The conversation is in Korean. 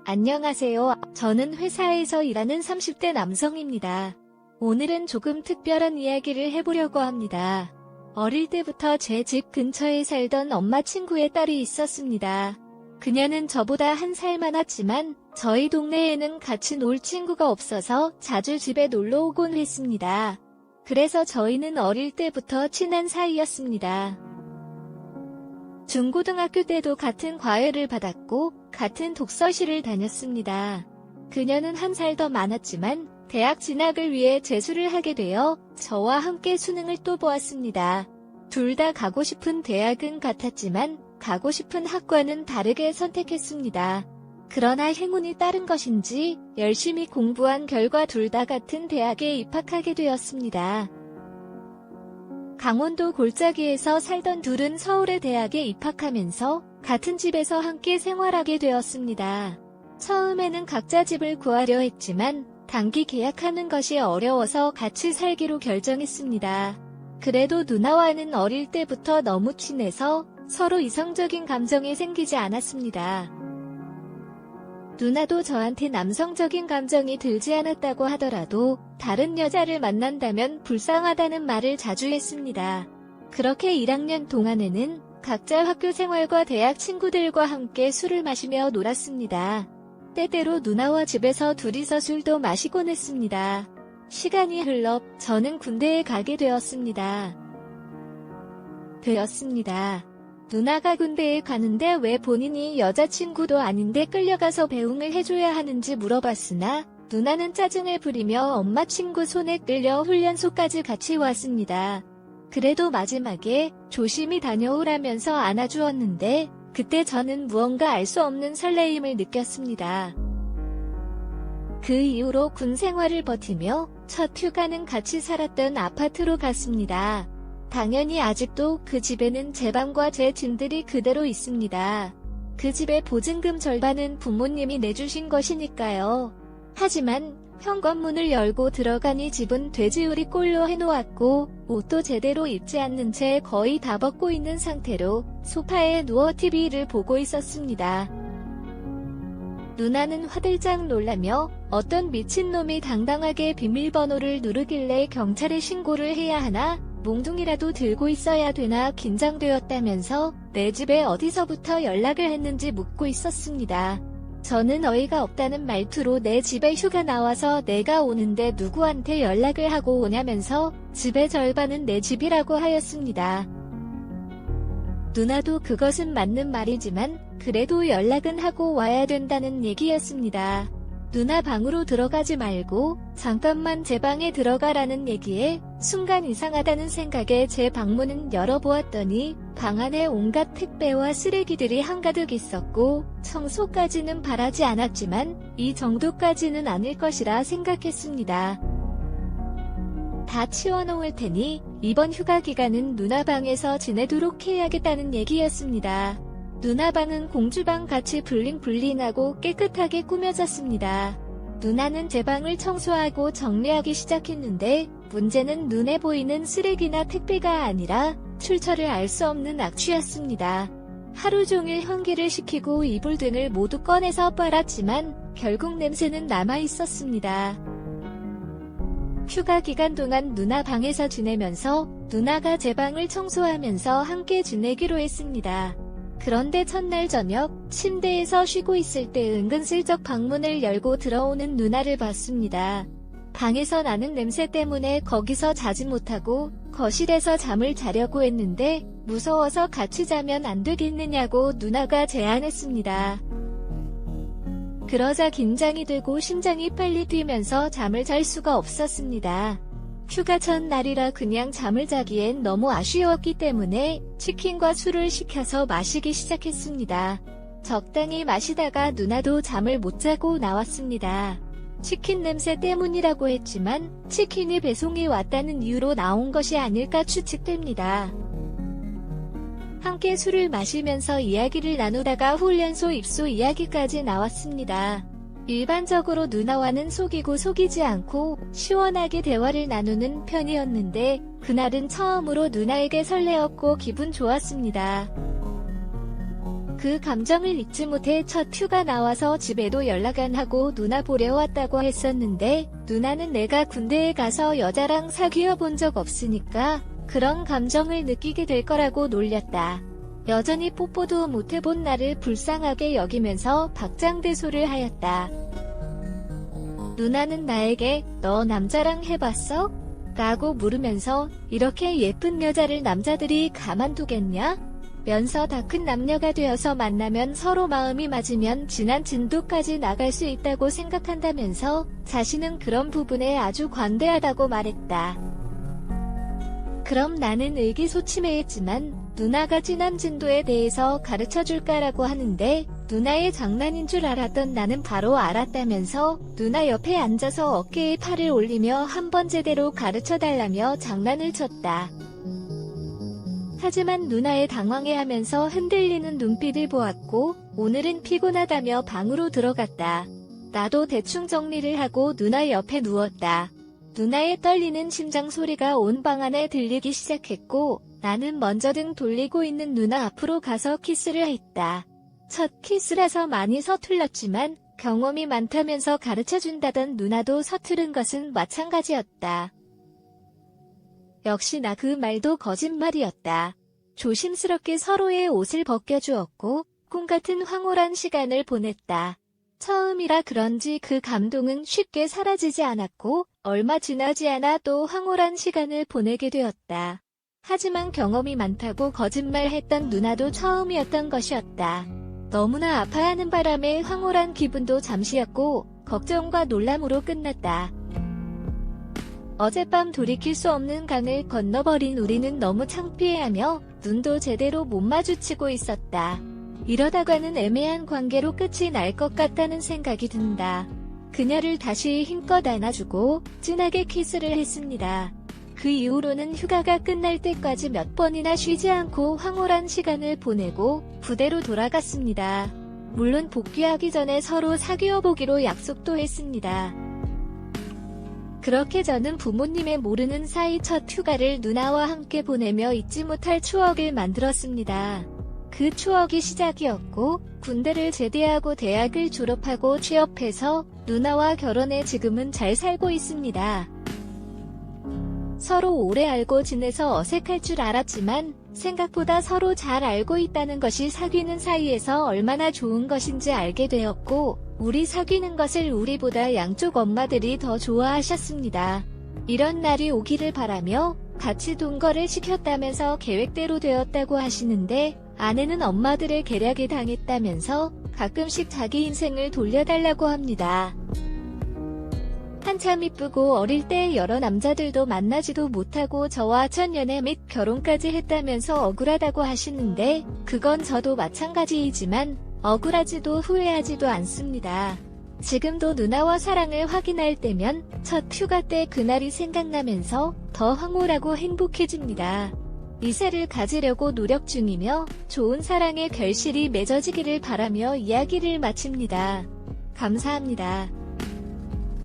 안녕하세요. 저는 회사에서 일하는 30대 남성입니다. 오늘은 조금 특별한 이야기를 해보려고 합니다. 어릴 때부터 제 집 근처에 살던 엄마 친구의 딸이 있었습니다. 그녀는 저보다 1살 많았지만 저희 동네에는 같이 놀 친구가 없어서 자주 집에 놀러 오곤 했습니다. 그래서 저희는 어릴 때부터 친한 사이였습니다. 중고등학교 때도 같은 과외를 받았고 같은 독서실을 다녔습니다. 그녀는 1살 더 많았지만 대학 진학을 위해 재수를 하게 되어 저와 함께 수능을 또 보았습니다. 둘 다 가고 싶은 대학은 같았지만 가고 싶은 학과는 다르게 선택했습니다. 그러나 행운이 따른 것인지 열심히 공부한 결과 둘 다 같은 대학에 입학하게 되었습니다. 강원도 골짜기에서 살던 둘은 서울의 대학에 입학하면서 같은 집에서 함께 생활하게 되었습니다. 처음에는 각자 집을 구하려 했지만 단기 계약하는 것이 어려워서 같이 살기로 결정했습니다. 그래도 누나와는 어릴 때부터 너무 친해서 서로 이성적인 감정이 생기지 않았습니다. 누나도 저한테 남성적인 감정이 들지 않았다고 하더라도 다른 여자를 만난다면 불쌍하다는 말을 자주 했습니다. 그렇게 1학년 동안에는 각자 학교 생활과 대학 친구들과 함께 술을 마시며 놀았습니다. 때때로 누나와 집에서 둘이서 술도 마시곤 했습니다. 시간이 흘러 저는 군대에 가게 되었습니다. 누나가 군대에 가는데 왜 본인이 여자친구도 아닌데 끌려가서 배웅을 해줘야 하는지 물어봤으나 누나는 짜증을 부리며 엄마 친구 손에 끌려 훈련소까지 같이 왔습니다. 그래도 마지막에 조심히 다녀오라면서 안아주었는데 그때 저는 무언가 알 수 없는 설레임을 느꼈습니다. 그 이후로 군 생활을 버티며 첫 휴가는 같이 살았던 아파트로 갔습니다. 당연히 아직도 그 집에는 제 방과 제 짐들이 그대로 있습니다. 그 집의 보증금 절반은 부모님이 내주신 것이니까요. 하지만 현관문을 열고 들어가니 집은 돼지우리 꼴로 해놓았고 옷도 제대로 입지 않는 채 거의 다 벗고 있는 상태로 소파에 누워 TV를 보고 있었습니다. 누나는 화들짝 놀라며 어떤 미친놈이 당당하게 비밀번호를 누르길래 경찰에 신고를 해야 하나? 몽둥이라도 들고 있어야 되나 긴장되었다면서 내 집에 어디서부터 연락을 했는지 묻고 있었습니다. 저는 어이가 없다는 말투로 내 집에 휴가 나와서 내가 오는데 누구한테 연락을 하고 오냐면서 집의 절반은 내 집이라고 하였습니다. 누나도 그것은 맞는 말이지만 그래도 연락은 하고 와야 된다는 얘기였습니다. 누나 방으로 들어가지 말고 잠깐만 제 방에 들어가라는 얘기에 순간 이상하다는 생각에 제 방문은 열어보았더니 방 안에 온갖 택배와 쓰레기들이 한가득 있었고 청소까지는 바라지 않았지만 이 정도까지는 아닐 것이라 생각했습니다. 다 치워놓을 테니 이번 휴가 기간은 누나 방에서 지내도록 해야겠다는 얘기였습니다. 누나 방은 공주방 같이 블링블링하고 깨끗하게 꾸며졌습니다. 누나는 제 방을 청소하고 정리하기 시작했는데 문제는 눈에 보이는 쓰레기나 택배가 아니라 출처를 알 수 없는 악취였습니다. 하루 종일 환기를 시키고 이불 등을 모두 꺼내서 빨았지만 결국 냄새는 남아있었습니다. 휴가 기간 동안 누나 방에서 지내면서 누나가 제 방을 청소하면서 함께 지내기로 했습니다. 그런데 첫날 저녁 침대에서 쉬고 있을 때 은근슬쩍 방문을 열고 들어오는 누나를 봤습니다. 방에서 나는 냄새 때문에 거기서 자지 못하고 거실에서 잠을 자려고 했는데 무서워서 같이 자면 안 되겠느냐고 누나가 제안했습니다. 그러자 긴장이 되고 심장이 빨리 뛰면서 잠을 잘 수가 없었습니다. 휴가 첫날이라 그냥 잠을 자기엔 너무 아쉬웠기 때문에 치킨과 술을 시켜서 마시기 시작했습니다. 적당히 마시다가 누나도 잠을 못 자고 나왔습니다. 치킨 냄새 때문이라고 했지만 치킨이 배송이 왔다는 이유로 나온 것이 아닐까 추측됩니다. 함께 술을 마시면서 이야기를 나누다가 훈련소 입소 이야기까지 나왔습니다. 일반적으로 누나와는 속이고 속이지 않고 시원하게 대화를 나누는 편이었는데 그날은 처음으로 누나에게 설레었고 기분 좋았습니다. 그 감정을 잊지 못해 첫 휴가 나와서 집에도 연락 안 하고 누나 보려 왔다고 했었는데 누나는 내가 군대에 가서 여자랑 사귀어 본 적 없으니까 그런 감정을 느끼게 될 거라고 놀렸다. 여전히 뽀뽀도 못 해본 나를 불쌍하게 여기면서 박장대소를 하였다. 누나는 나에게 너 남자랑 해봤어? 라고 물으면서 이렇게 예쁜 여자를 남자들이 가만두겠냐? 면서 다 큰 남녀가 되어서 만나면 서로 마음이 맞으면 지난 진도까지 나갈 수 있다고 생각한다면서 자신은 그런 부분에 아주 관대하다고 말했다. 그럼 나는 의기소침해했지만 누나가 지난 진도에 대해서 가르쳐줄까라고 하는데 누나의 장난인 줄 알았던 나는 바로 알았다면서 누나 옆에 앉아서 어깨에 팔을 올리며 한번 제대로 가르쳐달라며 장난을 쳤다. 하지만 누나의 당황해하면서 흔들리는 눈빛을 보았고 오늘은 피곤하다며 방으로 들어갔다. 나도 대충 정리를 하고 누나 옆에 누웠다. 누나의 떨리는 심장 소리가 온 방 안에 들리기 시작했고 나는 먼저 등 돌리고 있는 누나 앞으로 가서 키스를 했다. 첫 키스라서 많이 서툴렀지만 경험이 많다면서 가르쳐준다던 누나도 서투른 것은 마찬가지였다. 역시나 그 말도 거짓말이었다. 조심스럽게 서로의 옷을 벗겨주었고 꿈같은 황홀한 시간을 보냈다. 처음이라 그런지 그 감동은 쉽게 사라지지 않았고 얼마 지나지 않아 또 황홀한 시간을 보내게 되었다. 하지만 경험이 많다고 거짓말했던 누나도 처음이었던 것이었다. 너무나 아파하는 바람에 황홀한 기분도 잠시였고 걱정과 놀람으로 끝났다. 어젯밤 돌이킬 수 없는 강을 건너버린 우리는 너무 창피해하며 눈도 제대로 못 마주치고 있었다. 이러다가는 애매한 관계로 끝이 날 것 같다는 생각이 든다. 그녀를 다시 힘껏 안아주고 진하게 키스를 했습니다. 그 이후로는 휴가가 끝날 때까지 몇 번이나 쉬지 않고 황홀한 시간을 보내고 부대로 돌아갔습니다. 물론 복귀하기 전에 서로 사귀어 보기로 약속도 했습니다. 그렇게 저는 부모님의 모르는 사이 첫 휴가를 누나와 함께 보내며 잊지 못할 추억을 만들었습니다. 그 추억이 시작이었고 군대를 제대하고 대학을 졸업하고 취업해서 누나와 결혼해 지금은 잘 살고 있습니다. 서로 오래 알고 지내서 어색할 줄 알았지만 생각보다 서로 잘 알고 있다는 것이 사귀는 사이에서 얼마나 좋은 것인지 알게 되었고 우리 사귀는 것을 우리보다 양쪽 엄마들이 더 좋아하셨습니다. 이런 날이 오기를 바라며 같이 동거를 시켰다면서 계획대로 되었다고 하시는데 아내는 엄마들의 계략에 당했다면서 가끔씩 자기 인생을 돌려달라고 합니다. 한참 이쁘고 어릴 때 여러 남자들도 만나지도 못하고 저와 첫연애 및 결혼까지 했다면서 억울하다고 하시는데 그건 저도 마찬가지이지만 억울하지도 후회하지도 않습니다. 지금도 누나와 사랑을 확인할 때면 첫 휴가 때 그날이 생각나면서 더 황홀하고 행복해집니다. 이세를 가지려고 노력 중이며 좋은 사랑의 결실이 맺어지기를 바라며 이야기를 마칩니다. 감사합니다.